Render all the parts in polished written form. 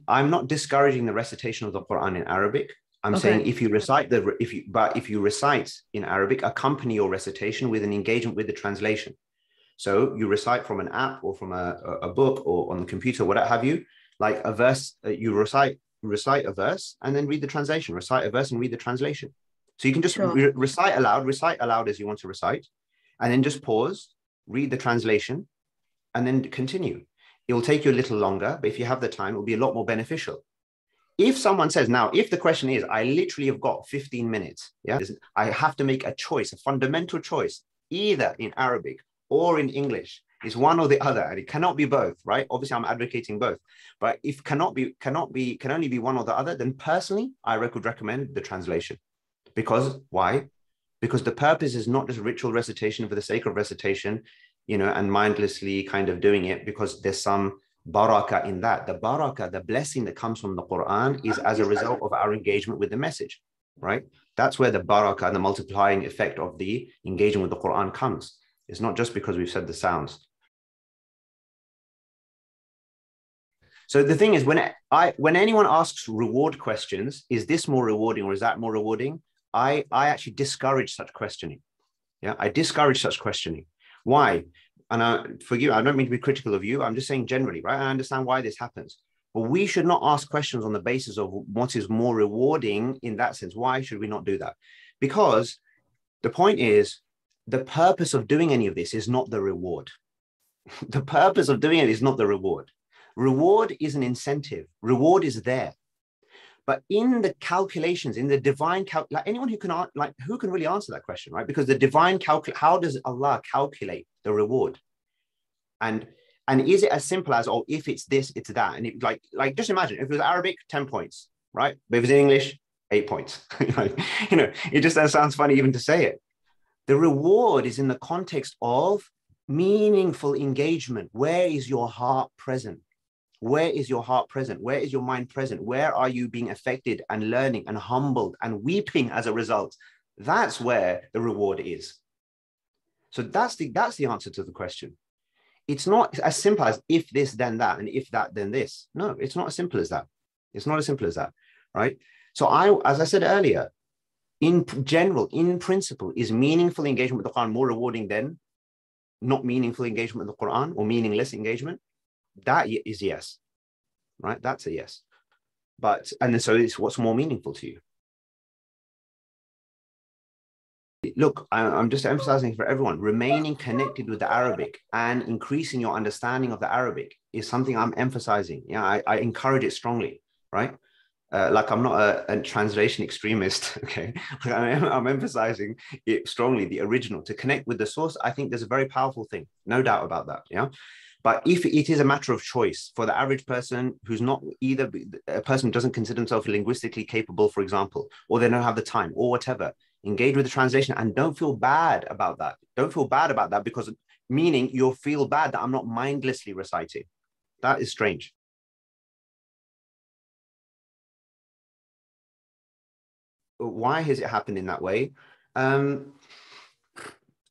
I'm not discouraging the recitation of the Quran in Arabic. I'm saying Okay. if you recite if you recite in Arabic, accompany your recitation with an engagement with the translation. So you recite from an app or from a book or on the computer, whatever have you, like a verse, you recite a verse and then read the translation, recite a verse and read the translation. So you can just Sure. recite aloud as you want to recite, and then just pause, read the translation, and then continue. It will take you a little longer, but if you have the time, it will be a lot more beneficial. If someone says, now, if the question is, I literally have got 15 minutes, yeah, I have to make a choice, a fundamental choice, either in Arabic or in English, it's one or the other, and it cannot be both, right? Obviously, I'm advocating both, but if can only be one or the other, then personally, I would recommend the translation. Because why? Because the purpose is not just ritual recitation for the sake of recitation, and mindlessly kind of doing it because there's some barakah in that. The barakah, the blessing that comes from the Quran is as a result of our engagement with the message, right? That's where the barakah and the multiplying effect of the engagement with the Quran comes. It's not just because we've said the sounds. So the thing is, when anyone asks reward questions, is this more rewarding or is that more rewarding? I actually discourage such questioning. Yeah, I discourage such questioning. Why? And forgive, I don't mean to be critical of you. I'm just saying generally, right? I understand why this happens. But we should not ask questions on the basis of what is more rewarding in that sense. Why should we not do that? Because the point is, the purpose of doing any of this is not the reward. The purpose of doing it is not the reward. Reward is an incentive. Reward is there. But in the calculations, in the divine like anyone who can really answer that question, right? Because the divine how does Allah calculate the reward? And is it as simple as, oh, if it's this, it's that? And it, like just imagine if it was Arabic, 10 points, right? But if it's English, 8 points. It just sounds funny even to say it. The reward is in the context of meaningful engagement. Where is your heart present? Where is your heart present? Where is your mind present? Where are you being affected and learning and humbled and weeping as a result? That's where the reward is. So that's the answer to the question. It's not as simple as if this, then that, and if that, then this. No, it's not as simple as that. It's not as simple as that, right? So as I said earlier, in general, in principle, is meaningful engagement with the Quran more rewarding than not meaningful engagement with the Quran or meaningless engagement? That is yes, right? That's a yes. And so it's what's more meaningful to you. Look, I'm just emphasizing for everyone, remaining connected with the Arabic and increasing your understanding of the Arabic is something I'm emphasizing. Yeah, I encourage it strongly, right? Like I'm not a translation extremist, okay? I'm emphasizing it strongly, the original. To connect with the source, I think there's a very powerful thing, no doubt about that, yeah? But if it is a matter of choice for the average person who's not either a person who doesn't consider himself linguistically capable, for example, or they don't have the time or whatever, engage with the translation and don't feel bad about that. Don't feel bad about that because meaning you'll feel bad that I'm not mindlessly reciting. That is strange. Why has it happened in that way?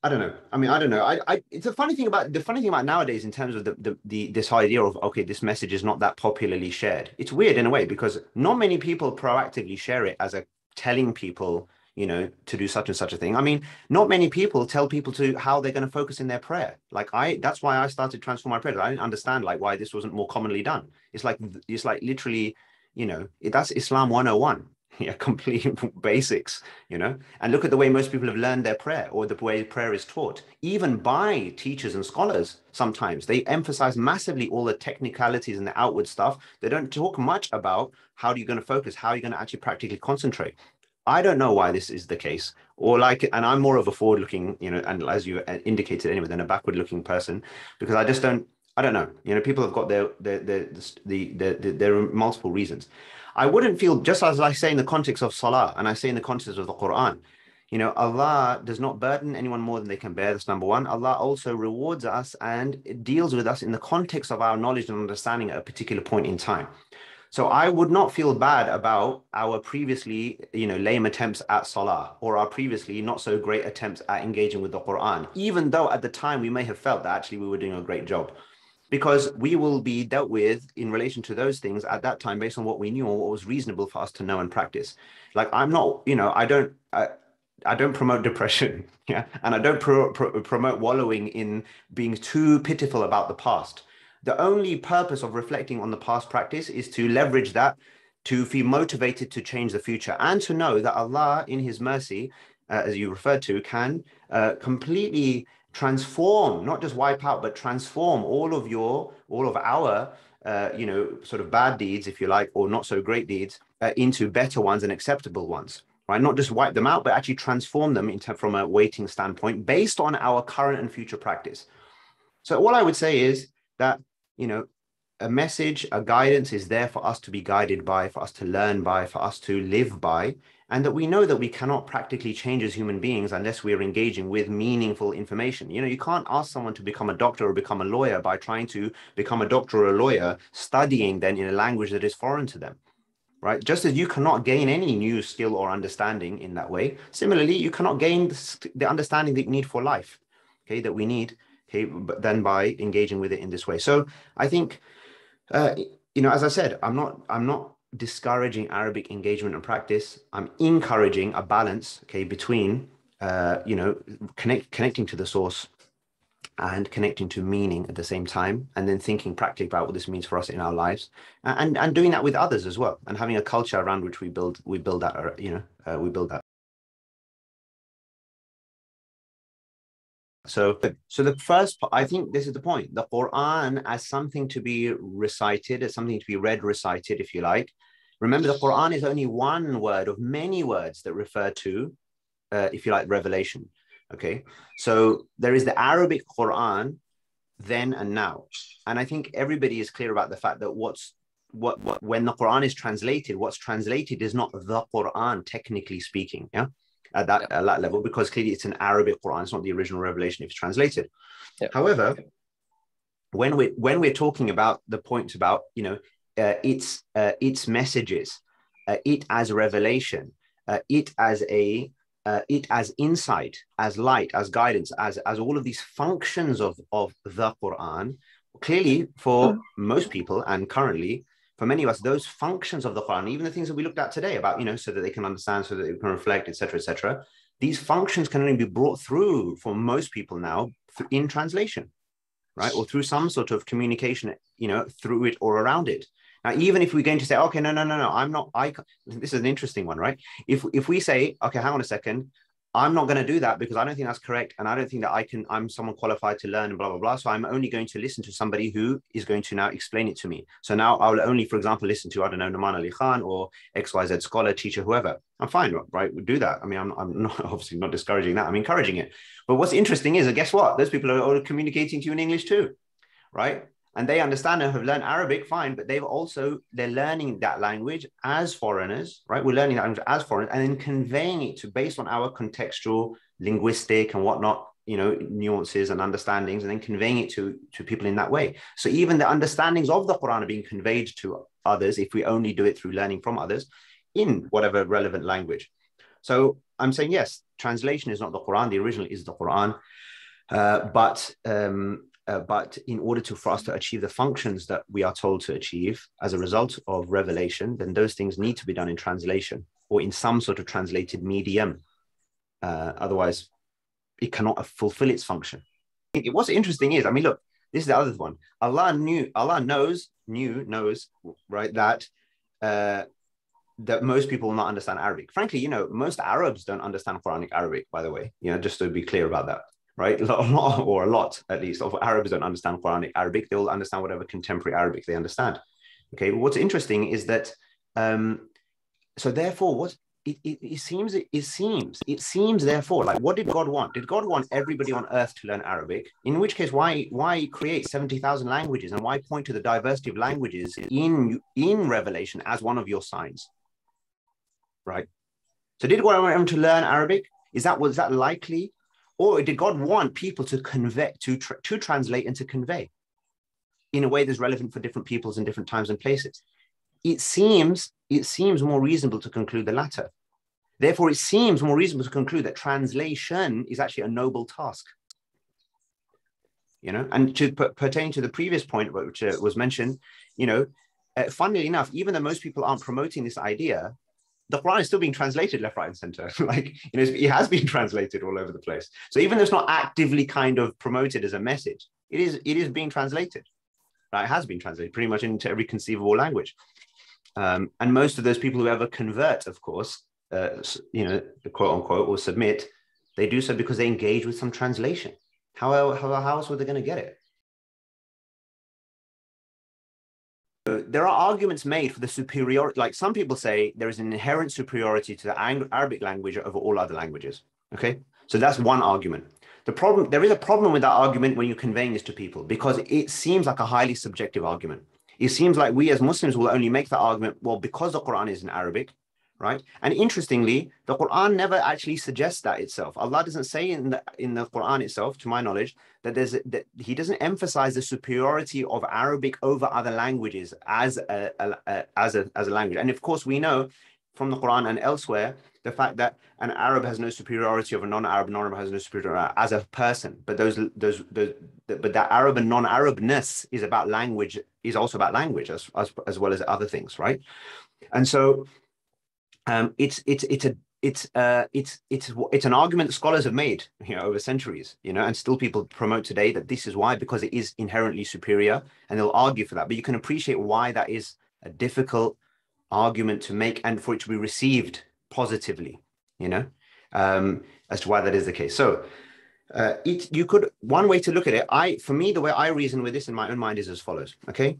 I don't know. I mean, I don't know. It's a funny thing about nowadays in terms of this idea of, okay, this message is not that popularly shared. It's weird in a way because not many people proactively share it as a telling people, to do such and such a thing. I mean, not many people tell people to how they're going to focus in their prayer. Like that's why I started Transform My Prayer. I didn't understand like why this wasn't more commonly done. It's like literally, that's Islam 101. Yeah, complete basics, and look at the way most people have learned their prayer or the way prayer is taught, even by teachers and scholars. Sometimes they emphasize massively all the technicalities and the outward stuff. They don't talk much about how are you going to focus, how are you going to actually practically concentrate. I don't know why this is the case, and I'm more of a forward-looking, and as you indicated anyway, than a backward-looking person, because I don't know. People have got there are multiple reasons. I wouldn't feel, just as I say in the context of Salah, and I say in the context of the Quran, Allah does not burden anyone more than they can bear. That's number one. Allah also rewards us and deals with us in the context of our knowledge and understanding at a particular point in time. So I would not feel bad about our previously, lame attempts at Salah or our previously not so great attempts at engaging with the Quran, even though at the time we may have felt that actually we were doing a great job. because we will be dealt with in relation to those things at that time based on what we knew or what was reasonable for us to know and practice. Like I'm not, I don't promote depression, yeah, and I don't promote wallowing in being too pitiful about the past. The only purpose of reflecting on the past practice is to leverage that to feel motivated to change the future and to know that Allah, in His mercy, as you referred to, can completely transform, not just wipe out, but transform all of our, sort of bad deeds, if you like, or not so great deeds, into better ones and acceptable ones. Right, not just wipe them out, but actually transform them into from a weighting standpoint based on our current and future practice. So all I would say is that, a message, a guidance is there for us to be guided by, for us to learn by, for us to live by, and that we know that we cannot practically change as human beings unless we are engaging with meaningful information. You can't ask someone to become a doctor or become a lawyer by trying to become a doctor or a lawyer, studying then in a language that is foreign to them. Right? Just as you cannot gain any new skill or understanding in that way, similarly, you cannot gain the understanding that you need for life, okay, that we need, okay, but then by engaging with it in this way. So I think, as I said, I'm not discouraging Arabic engagement and practice. I'm encouraging a balance, okay, between, connecting to the source and connecting to meaning at the same time, and then thinking practically about what this means for us in our lives, and doing that with others as well, and having a culture around which we build that, we build that. So the first part, I think this is the point: the Quran as something to be recited, as something to be read, recited, if you like. Remember, the Quran is only one word of many words that refer to, if you like, revelation. Okay, so there is the Arabic Quran then and now, and I think everybody is clear about the fact that when the Quran is translated, what's translated is not the Quran, technically speaking, yeah, at that level, because clearly it's an Arabic Quran, it's not the original revelation if it's translated. Yeah. However, when we're talking about the points about its messages, it as revelation, it as insight, as light, as guidance, as all of these functions of the Quran, clearly for most people and currently for many of us, those functions of the Quran, even the things that we looked at today about, so that they can understand, so that they can reflect, etc., these functions can only be brought through for most people now in translation, right? Or through some sort of communication, through it or around it. Now, even if we're going to say, okay, no, this is an interesting one, right? If we say, okay, hang on a second, I'm not going to do that because I don't think that's correct. And I don't think that I'm someone qualified to learn and blah, blah, blah. So I'm only going to listen to somebody who is going to now explain it to me. So now I'll only, for example, listen to, I don't know, Naman Ali Khan or XYZ scholar, teacher, whoever. I'm fine, right? We do that. I mean, I'm not, obviously not discouraging that. I'm encouraging it. But what's interesting is, guess what? Those people are communicating to you in English too, right? And they understand and have learned Arabic, fine, but they're learning that language as foreigners, right? We're learning that language as foreigners and then conveying it based on our contextual, linguistic and whatnot, nuances and understandings, and then conveying it to people in that way. So even the understandings of the Quran are being conveyed to others if we only do it through learning from others in whatever relevant language. So I'm saying, yes, translation is not the Quran. The original is the Quran. But in order for us to achieve the functions that we are told to achieve as a result of revelation, then those things need to be done in translation or in some sort of translated medium. Otherwise, it cannot fulfill its function. What's interesting is, I mean, look, this is the other one. Allah knows, right, that most people will not understand Arabic. Frankly, most Arabs don't understand Quranic Arabic, by the way, just to be clear about that. Right? A lot, at least, of Arabs don't understand Quranic Arabic. They will understand whatever contemporary Arabic they understand. Okay, but what's interesting is that, so therefore, it seems therefore, like, what did God want? Did God want everybody on earth to learn Arabic? In which case, why create 70,000 languages, and why point to the diversity of languages in Revelation as one of your signs? Right? So did God want them to learn Arabic? Was that likely? Or did God want people to convey, to translate and to convey in a way that's relevant for different peoples in different times and places? It seems more reasonable to conclude the latter. Therefore, it seems more reasonable to conclude that translation is actually a noble task. you know. And to pertain to the previous point, which was mentioned, you know, funnily enough, even though most people aren't promoting this idea, the Quran is still being translated left, right, and center. Like, you know, it has been translated all over the place. So even though it's not actively kind of promoted as a message, it is being translated. Right? It has been translated pretty much into every conceivable language. And most of those people who ever convert, of course, you know, quote unquote, or submit, they do so because they engage with some translation. How else were they going to get it? There are arguments made for the superiority. Like some people say there is an inherent superiority to the Arabic language over all other languages. Okay, so that's one argument. There is a problem with that argument when you're conveying this to people, because it seems like a highly subjective argument. It seems like we as Muslims will only make that argument, well, because the Quran is in Arabic, right? And interestingly, the Quran never actually suggests that itself. Allah doesn't say in the Quran itself, to my knowledge, that He doesn't emphasize the superiority of Arabic over other languages as a language. And of course, we know from the Quran and elsewhere the fact that an Arab has no superiority over a non-Arab has no superiority as a person. But but that Arab and non-Arabness is about language, is also about language as well as other things, right? And so it's an argument that scholars have made, you know, over centuries, you know, and still people promote today that this is why, because it is inherently superior, and they'll argue for that. But you can appreciate why that is a difficult argument to make and for it to be received positively, you know, as to why that is the case. So one way to look at it, for me, the way I reason with this in my own mind is as follows. Okay,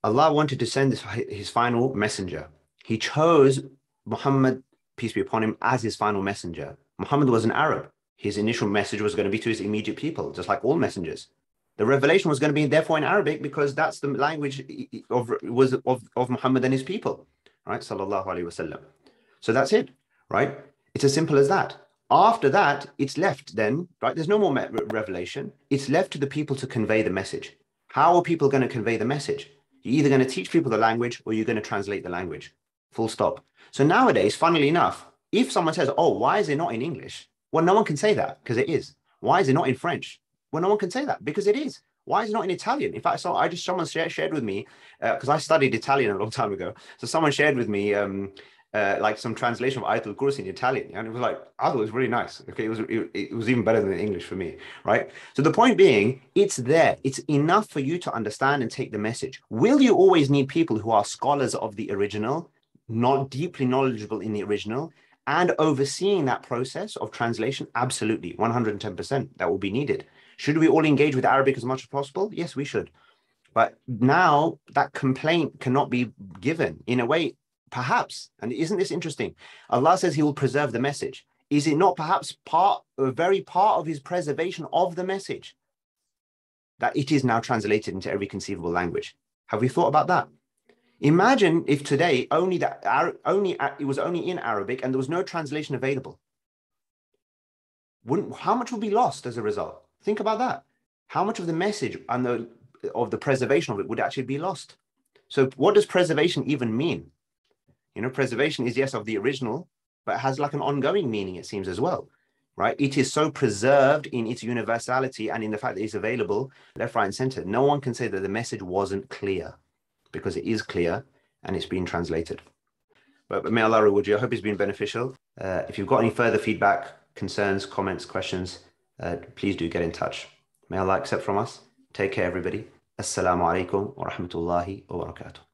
Allah wanted to send his final messenger. He chose Muhammad, peace be upon him, as his final messenger. Muhammad was an Arab. His initial message was going to be to his immediate people, just like all messengers. The revelation was going to be therefore in Arabic, because that's the language of Muhammad and his people, right? Sallallahu alaihi wasallam. So that's it, right? It's as simple as that. After that, it's left then, right? There's no more revelation. It's left to the people to convey the message. How are people going to convey the message? You're either going to teach people the language or you're going to translate the language. Full stop. So nowadays, funnily enough, if someone says, oh, why is it not in English? Well, no one can say that, because it is. Why is it not in French? Well, no one can say that, because it is. Why is it not in Italian? In fact, someone shared with me, because I studied Italian a long time ago. So someone shared with me like some translation of Ayatul Kursi in Italian, and it was like, I thought it was really nice. Okay, it was even better than the English for me, right? So the point being, it's there. It's enough for you to understand and take the message. Will you always need people who are scholars of the original, not deeply knowledgeable in the original, and overseeing that process of translation? Absolutely, 110%. That will be needed. Should we all engage with Arabic as much as possible? Yes, we should. But now that complaint cannot be given. In a way, perhaps, and isn't this interesting? Allah says He will preserve the message. Is it not perhaps a very part of His preservation of the message that it is now translated into every conceivable language? Have we thought about that? Imagine if today it was only in Arabic and there was no translation available. How much would be lost as a result? Think about that. How much of the message and of the preservation of it would actually be lost? So what does preservation even mean? You know, preservation is, yes, of the original, but it has like an ongoing meaning, it seems, as well, right? It is so preserved in its universality and in the fact that it's available left, right, and center. No one can say that the message wasn't clear, because it is clear and it's been translated. But may Allah reward you. I hope it's been beneficial. If you've got any further feedback, concerns, comments, questions, please do get in touch. May Allah accept from us. Take care, everybody. Assalamu alaikum wa rahmatullahi wa barakatuh.